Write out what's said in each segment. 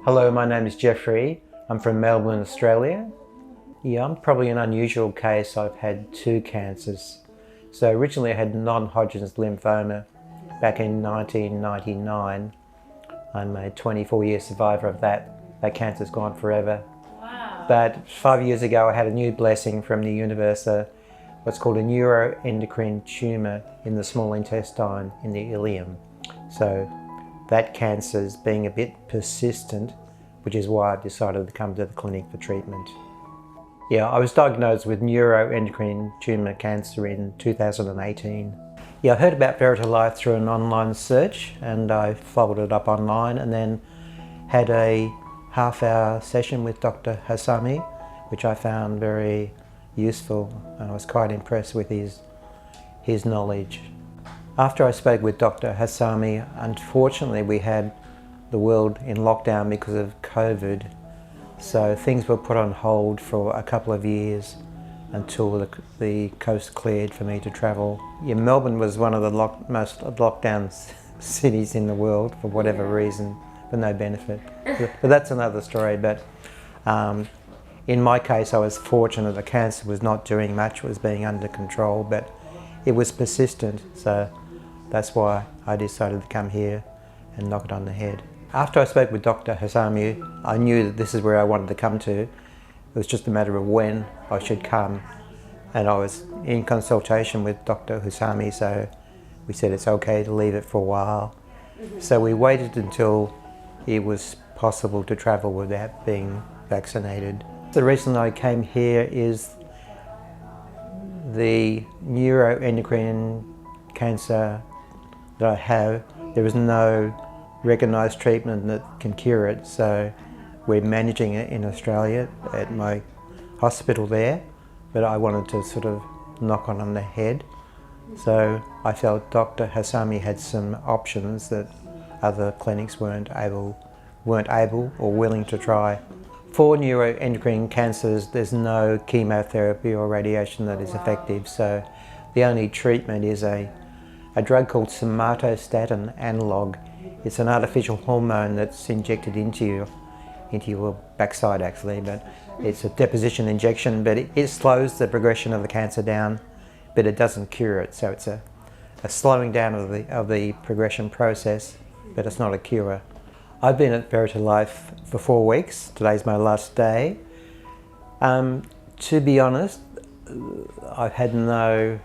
Hello, my name is Jeffrey. I'm from Melbourne, Australia. Yeah, I'm probably an unusual case. I've had two cancers. So originally I had non-Hodgkin's lymphoma back in 1999. I'm a 24-year survivor of that. That cancer's gone forever. Wow. But 5 years ago I had a new blessing from the universe, what's called a neuroendocrine tumour in the small intestine in the ileum. So that cancer's being a bit persistent, which is why I've decided to come to the clinic for treatment. Yeah, I was diagnosed with neuroendocrine tumour cancer in 2018. Yeah, I heard about Verita Life through an online search and I followed it up online and then had a half-hour session with Dr. Hasami, which I found very useful and I was quite impressed with his knowledge. After I spoke with Dr. Hasami, unfortunately we had the world in lockdown because of COVID, so things were put on hold for a couple of years until the coast cleared for me to travel. Yeah, Melbourne was one of the most locked down cities in the world for whatever reason, for no benefit. But that's another story. But in my case I was fortunate the cancer was not doing much, it was being under control, but it was persistent, so that's why I decided to come here and knock it on the head. After I spoke with Dr. Hasami, I knew that this is where I wanted to come to. It was just a matter of when I should come. And I was in consultation with Dr. Hasami, so we said it's okay to leave it for a while. So we waited until it was possible to travel without being vaccinated. The reason I came here is the neuroendocrine cancer that I have, there is no recognised treatment that can cure it, so we're managing it in Australia at my hospital there, but I wanted to sort of knock on the head. So I felt Dr. Hasami had some options that other clinics weren't able or willing to try. For neuroendocrine cancers, there's no chemotherapy or radiation that is effective, so the only treatment is a drug called somatostatin analog. It's an artificial hormone that's injected into your backside actually, but it's a deposition injection, but it slows the progression of the cancer down, but it doesn't cure it. So it's a slowing down of the progression process, but it's not a cure. I've been at Verita Life for 4 weeks. Today's my last day. To be honest, I've had no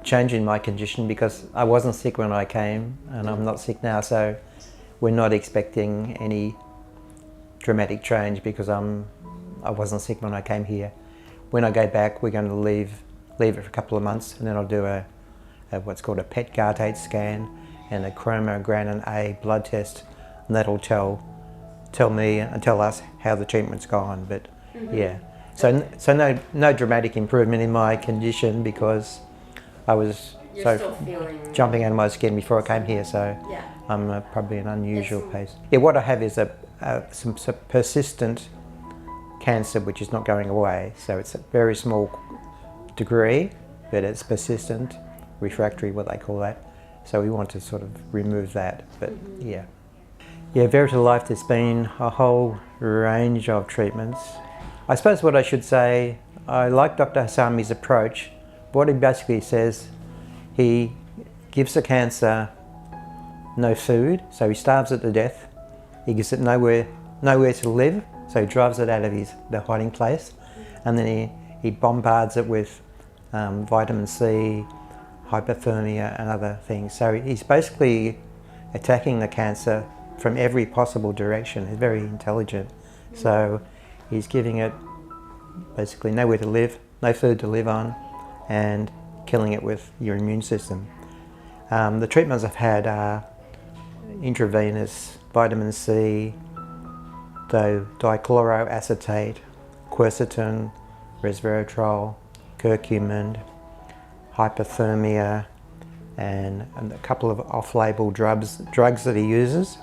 change in my condition because I wasn't sick when I came and I'm not sick now, so we're not expecting any dramatic change because I wasn't sick when I came here. When I go back, we're going to leave it for a couple of months and then I'll do a what's called a PET Gartate scan and a chromogranin A blood test, and that'll tell me and tell us how the treatment's gone. But yeah, so no dramatic improvement in my condition because I was jumping out of my skin before I came here, so yeah. I'm probably an unusual case. Yeah, what I have is some persistent cancer which is not going away, so it's a very small degree, but it's persistent, refractory, what they call that. So we want to sort of remove that, but yeah. Yeah, Verita Life, there's been a whole range of treatments. I suppose what I should say, I like Dr. Hasami's approach. What he basically says, he gives the cancer no food, so he starves it to death. He gives it nowhere to live, so he drives it out of the hiding place, and then he bombards it with vitamin C, hypothermia and other things. So he's basically attacking the cancer from every possible direction. He's very intelligent. So he's giving it basically nowhere to live, no food to live on, and killing it with your immune system. The treatments I've had are intravenous vitamin C, dichloroacetate, quercetin, resveratrol, curcumin, hypothermia, and a couple of off-label drugs that he uses.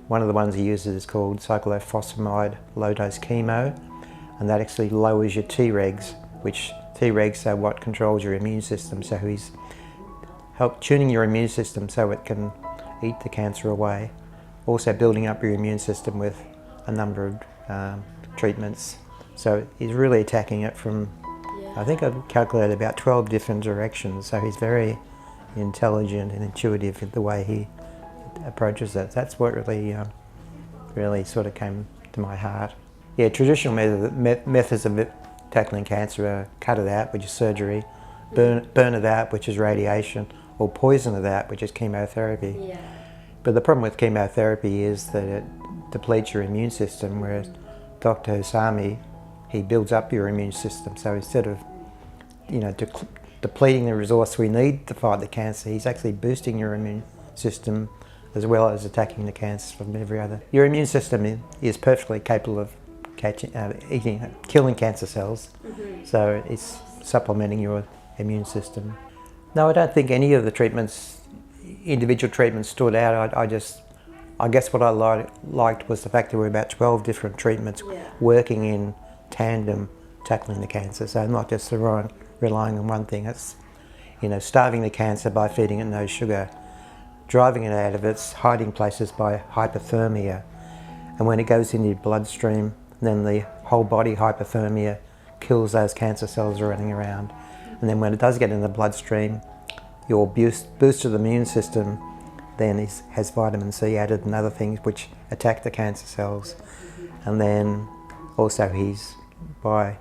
One of the ones he uses is called cyclophosphamide low-dose chemo, and that actually lowers your Tregs, which Tregs are what controls your immune system, so he's tuning your immune system so it can eat the cancer away. Also building up your immune system with a number of treatments. So he's really attacking it from, I think I've calculated about 12 different directions. So he's very intelligent and intuitive in the way he approaches it. That's what really sort of came to my heart. Yeah, traditional methods of tackling cancer are cut it out, which is surgery, burn it out, which is radiation, or poison it out, which is chemotherapy. Yeah. But the problem with chemotherapy is that it depletes your immune system, whereas Dr. Hosami, he builds up your immune system. So instead of, depleting the resource we need to fight the cancer, he's actually boosting your immune system as well as attacking the cancer from every other. Your immune system is perfectly capable of killing cancer cells, so it's supplementing your immune system. No, I don't think any of the treatments, individual treatments, stood out. I guess what I liked was the fact there were about 12 different treatments working in tandem tackling the cancer. So not just relying on one thing. It's, starving the cancer by feeding it no sugar, driving it out of its hiding places by hypothermia. And when it goes into your bloodstream, then the whole body hypothermia kills those cancer cells running around. And then when it does get in the bloodstream, your boosted immune system then has vitamin C added and other things which attack the cancer cells. And then also by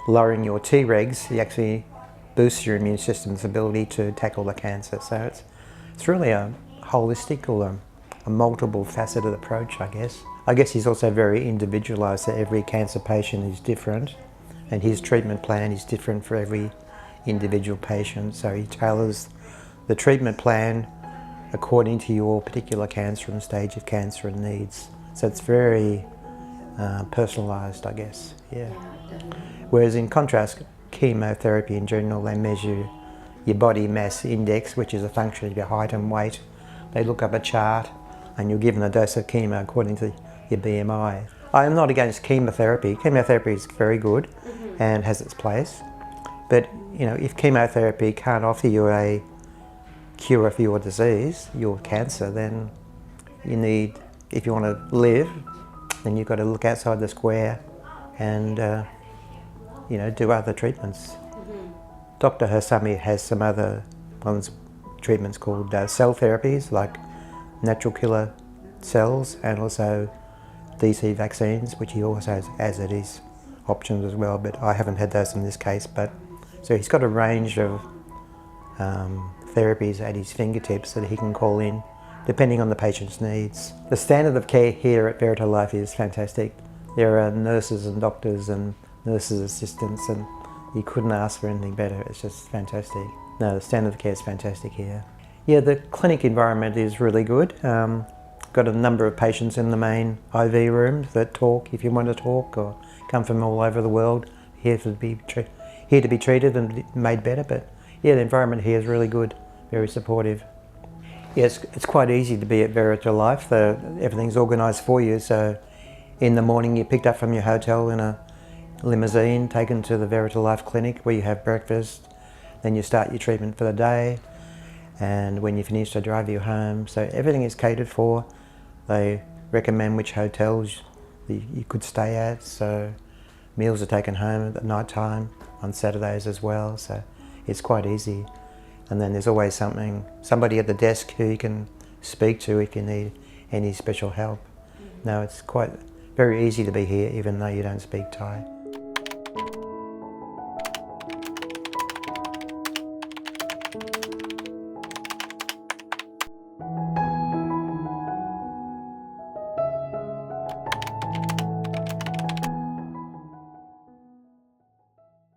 lowering your Tregs, he actually boosts your immune system's ability to tackle the cancer. So it's really a holistic or a multiple faceted approach, I guess. I guess he's also very individualised, so every cancer patient is different and his treatment plan is different for every individual patient. So he tailors the treatment plan according to your particular cancer and stage of cancer and needs. So it's very personalised, I guess, yeah. Whereas in contrast, chemotherapy in general, they measure your body mass index, which is a function of your height and weight. They look up a chart and you're given a dose of chemo according to your BMI. I am not against chemotherapy. Chemotherapy is very good and has its place. But if chemotherapy can't offer you a cure for your disease, your cancer, then you need, if you want to live, then you've got to look outside the square and do other treatments. Dr. Hosami has some other treatments called cell therapies, like natural killer cells, and also DC vaccines, which he also has at his options as well, but I haven't had those in this case. So he's got a range of therapies at his fingertips that he can call in depending on the patient's needs. The standard of care here at Verita Life is fantastic. There are nurses and doctors and nurses' assistants, and you couldn't ask for anything better. It's just fantastic. No, the standard of care is fantastic here. Yeah, the clinic environment is really good. Got a number of patients in the main IV rooms that talk if you want to talk, or come from all over the world here to be treated and made better. But yeah, the environment here is really good, very supportive. Yeah, it's quite easy to be at Verita Life. Everything's organised for you. So in the morning you're picked up from your hotel in a limousine, taken to the Verita Life clinic where you have breakfast. Then you start your treatment for the day. And when you finish, they drive you home. So everything is catered for. They recommend which hotels you could stay at. So meals are taken home at night time on Saturdays as well. So it's quite easy. And then there's always somebody at the desk who you can speak to if you need any special help. No, it's very easy to be here even though you don't speak Thai.